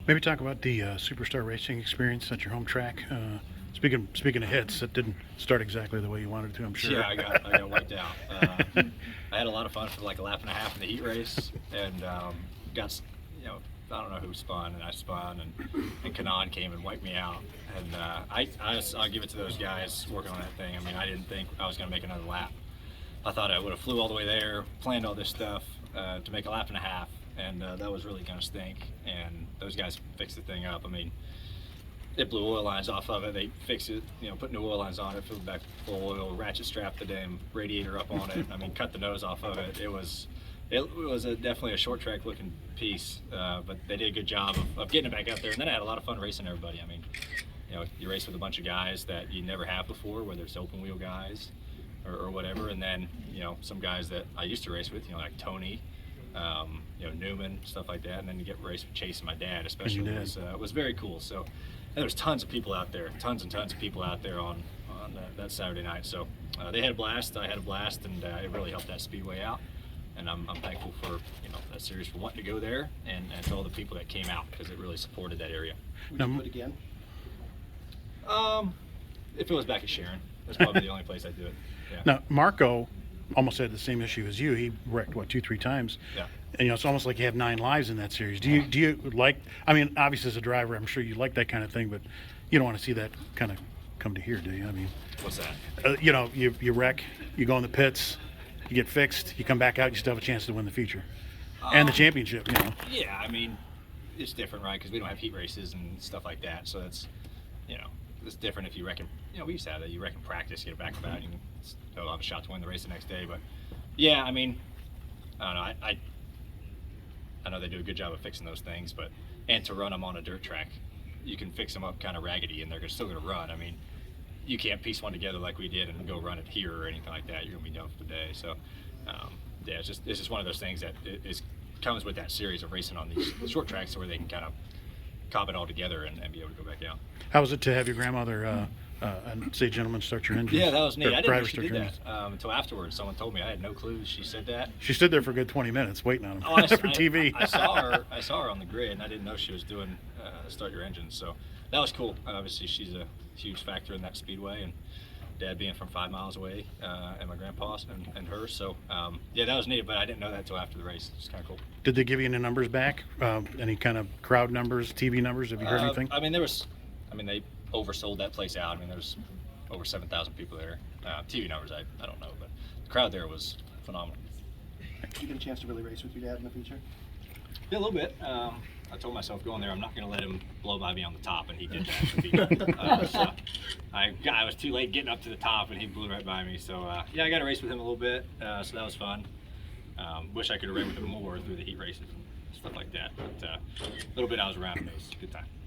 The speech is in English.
Maybe talk about the Superstar Racing experience at your home track. Speaking of hits, it didn't start exactly the way you wanted it to, I'm sure. Yeah, I got wiped out. I had a lot of fun for like a lap and a half in the heat race, and got, I don't know who spun, and I spun, and Kanan came and wiped me out. And I'll give it to those guys working on that thing. I mean, I didn't think I was going to make another lap. I thought I would have flew all the way there, planned all this stuff to make a lap and a half, and that was really going to stink. And those guys fixed the thing up. I mean, it blew oil lines off of it. They fixed it, put new oil lines on it, filled back full oil, ratchet strapped the damn radiator up on it. I mean, cut the nose off of it. It was definitely a short track looking piece, but they did a good job of getting it back out there. And then I had a lot of fun racing everybody. I mean, you race with a bunch of guys that you never have before, whether it's open wheel guys or whatever. And then, some guys that I used to race with, like Tony, Newman, stuff like that. And then you get raced with Chase and my dad, especially. It was very cool. So there was tons of people out there, tons and tons of people out there on that Saturday night. So they had a blast, I had a blast, and it really helped that speedway out. And I'm thankful for that series for wanting to go there, and to all the people that came out, because it really supported that area. Would you do it again? If it was back at Sharon, that's probably the only place I'd do it. Yeah. Now, Marco almost had the same issue as you. He wrecked, what, 2-3 times? Yeah. And it's almost like you have 9 lives in that series. Do you like, I mean, obviously as a driver, I'm sure you like that kind of thing, but you don't want to see that kind of come to here, do you? I mean, what's that? You wreck, you go in the pits, you get fixed, you come back out, you still have a chance to win the feature and the championship. Yeah, I mean, it's different, right? Because we don't have heat races and stuff like that, so it's it's different if you reckon. We used to have that. You reckon practice, get it back about, you can have a shot to win the race the next day. But yeah, I mean, I don't know. I know they do a good job of fixing those things, and to run them on a dirt track, you can fix them up kind of raggedy, and they're still going to run. I mean, you can't piece one together like we did and go run it here or anything like that. You're going to be done for the day. So, yeah, it's just one of those things that comes with that series of racing on these short tracks where they can kind of cop it all together and be able to go back out. How was it to have your grandmother say, "Gentlemen, start your engines"? Yeah, that was neat. I didn't know she did that engines. Until afterwards. Someone told me. I had no clue she said that. She stood there for a good 20 minutes waiting on him for TV. I saw her on the grid, and I didn't know she was doing start your engines. So that was cool. Obviously, she's a huge factor in that speedway, and Dad being from 5 miles away, and my grandpa and her. So yeah, that was neat. But I didn't know that until after the race. It's kind of cool. Did they give you any numbers back? Any kind of crowd numbers, TV numbers? Have you heard anything? I mean, they oversold that place out. I mean, there's over 7,000 people there. TV numbers, I don't know, but the crowd there was phenomenal. Did you get a chance to really race with your dad in the feature? Yeah, a little bit. I told myself going there, I'm not going to let him blow by me on the top, and he did that. So I was too late getting up to the top, and he blew right by me. So yeah, I got to race with him a little bit, so that was fun. Wish I could have raced with him more through the heat races and stuff like that, but a little bit I was around him. It was a good time.